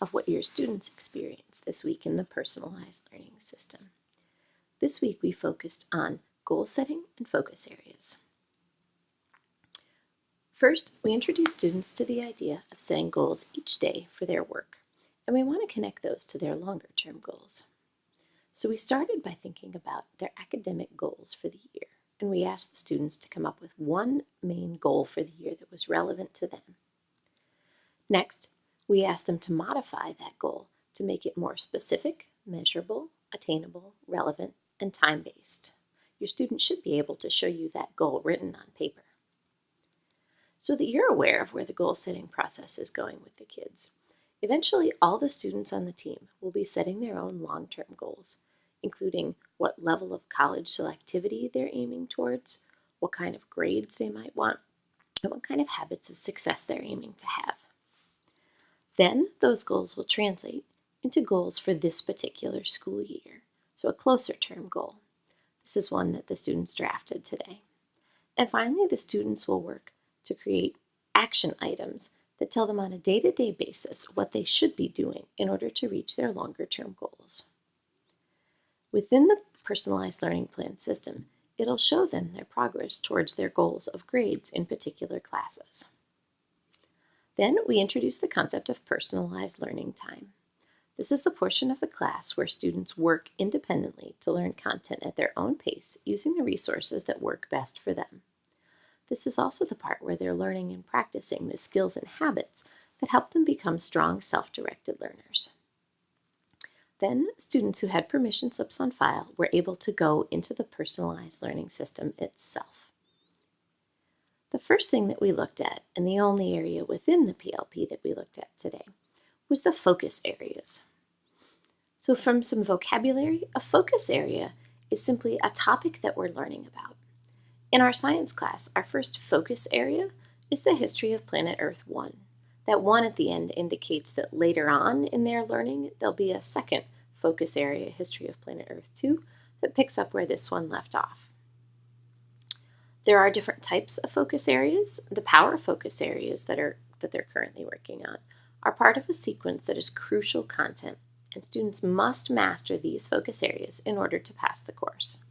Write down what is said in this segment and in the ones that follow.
of what your students experienced this week in the personalized learning system. This week we focused on goal setting and focus areas. First, we introduced students to the idea of setting goals each day for their work, and we want to connect those to their longer-term goals. So we started by thinking about their academic goals for the year, and we asked the students to come up with one main goal for the year that was relevant to them. Next, we asked them to modify that goal to make it more specific, measurable, attainable, relevant, and time-based. Your student should be able to show you that goal written on paper. So that you're aware of where the goal-setting process is going with the kids. Eventually, all the students on the team will be setting their own long-term goals, including what level of college selectivity they're aiming towards, what kind of grades they might want, and what kind of habits of success they're aiming to have. Then those goals will translate into goals for this particular school year, so a closer term goal. This is one that the students drafted today. And finally, the students will work to create action items that tell them on a day-to-day basis what they should be doing in order to reach their longer-term goals. Within the personalized learning plan system, it'll show them their progress towards their goals of grades in particular classes. Then we introduce the concept of personalized learning time. This is the portion of a class where students work independently to learn content at their own pace using the resources that work best for them. This is also the part where they're learning and practicing the skills and habits that help them become strong self-directed learners. Then, students who had permission slips on file were able to go into the personalized learning system itself. The first thing that we looked at, and the only area within the PLP that we looked at today, was the focus areas. So from some vocabulary, a focus area is simply a topic that we're learning about. In our science class, our first focus area is the history of planet Earth 1. That 1 at the end indicates that later on in their learning, there'll be a second focus area, history of planet Earth 2, that picks up where this one left off. There are different types of focus areas. The power focus areas that they're currently working on are part of a sequence that is crucial content, and students must master these focus areas in order to pass the course.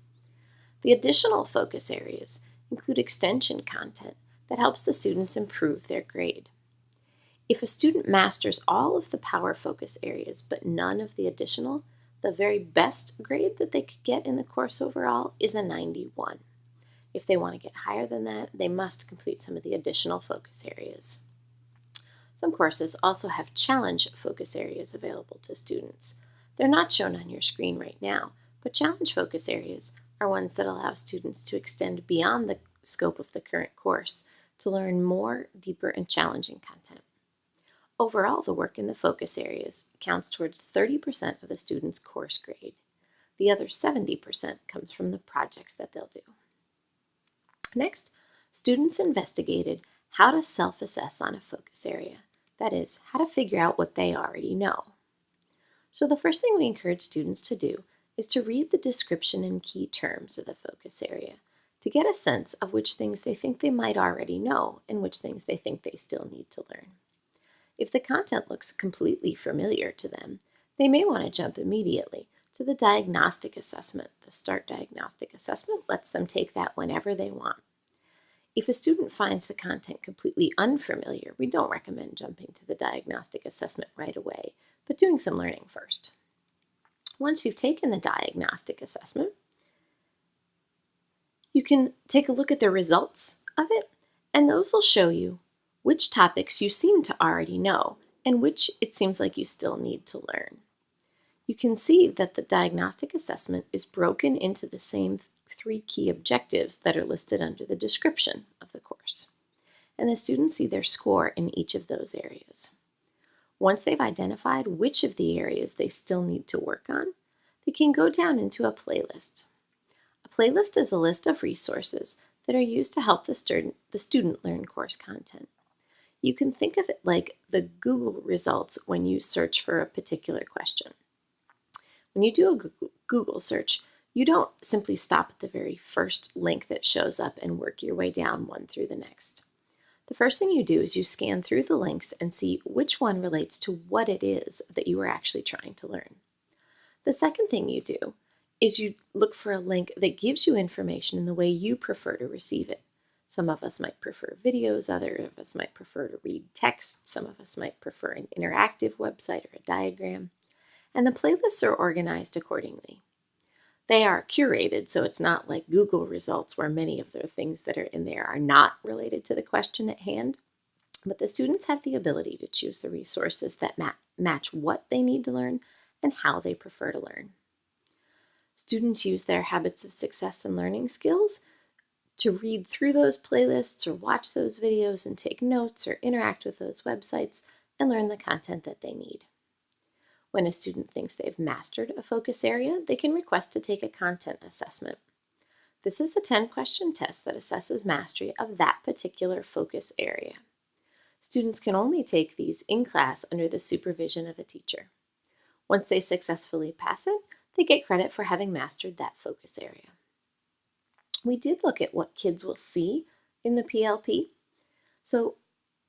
The additional focus areas include extension content that helps the students improve their grade. If a student masters all of the power focus areas but none of the additional, the very best grade that they could get in the course overall is a 91. If they want to get higher than that, they must complete some of the additional focus areas. Some courses also have challenge focus areas available to students. They're not shown on your screen right now, but challenge focus areas are ones that allow students to extend beyond the scope of the current course to learn more, deeper, and challenging content. Overall, the work in the focus areas counts towards 30% of the student's course grade. The other 70% comes from the projects that they'll do. Next, students investigated how to self-assess on a focus area. That is, how to figure out what they already know. So the first thing we encourage students to do is to read the description and key terms of the focus area to get a sense of which things they think they might already know and which things they think they still need to learn. If the content looks completely familiar to them, they may want to jump immediately to the diagnostic assessment. The START diagnostic assessment lets them take that whenever they want. If a student finds the content completely unfamiliar, we don't recommend jumping to the diagnostic assessment right away, but doing some learning first. Once you've taken the diagnostic assessment, you can take a look at the results of it, and those will show you which topics you seem to already know and which it seems like you still need to learn. You can see that the diagnostic assessment is broken into the same 3 key objectives that are listed under the description of the course, and the students see their score in each of those areas. Once they've identified which of the areas they still need to work on, they can go down into a playlist. A playlist is a list of resources that are used to help the student learn course content. You can think of it like the Google results when you search for a particular question. When you do a Google search, you don't simply stop at the very first link that shows up and work your way down one through the next. The first thing you do is you scan through the links and see which one relates to what it is that you are actually trying to learn. The second thing you do is you look for a link that gives you information in the way you prefer to receive it. Some of us might prefer videos, others of us might prefer to read text, some of us might prefer an interactive website or a diagram, and the playlists are organized accordingly. They are curated, so it's not like Google results where many of the things that are in there are not related to the question at hand, but the students have the ability to choose the resources that match what they need to learn and how they prefer to learn. Students use their habits of success and learning skills to read through those playlists or watch those videos and take notes or interact with those websites and learn the content that they need. When a student thinks they've mastered a focus area, they can request to take a content assessment. This is a 10-question test that assesses mastery of that particular focus area. Students can only take these in class under the supervision of a teacher. Once they successfully pass it, they get credit for having mastered that focus area. We did look at what kids will see in the PLP. So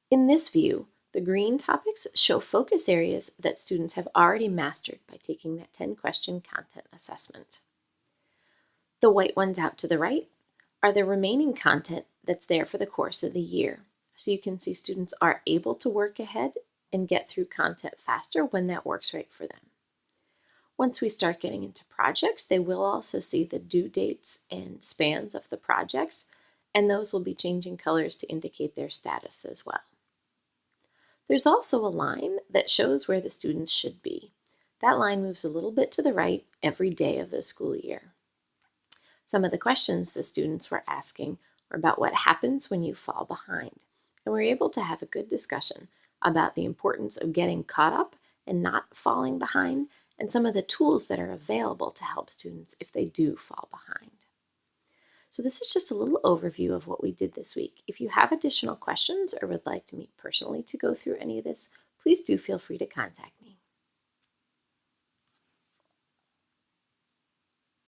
in this view, the green topics show focus areas that students have already mastered by taking that 10-question content assessment. The white ones out to the right are the remaining content that's there for the course of the year. So you can see students are able to work ahead and get through content faster when that works right for them. Once we start getting into projects, they will also see the due dates and spans of the projects, and those will be changing colors to indicate their status as well. There's also a line that shows where the students should be. That line moves a little bit to the right every day of the school year. Some of the questions the students were asking were about what happens when you fall behind, and we were able to have a good discussion about the importance of getting caught up and not falling behind, and some of the tools that are available to help students if they do fall behind. So this is just a little overview of what we did this week. If you have additional questions or would like to meet personally to go through any of this, please do feel free to contact me.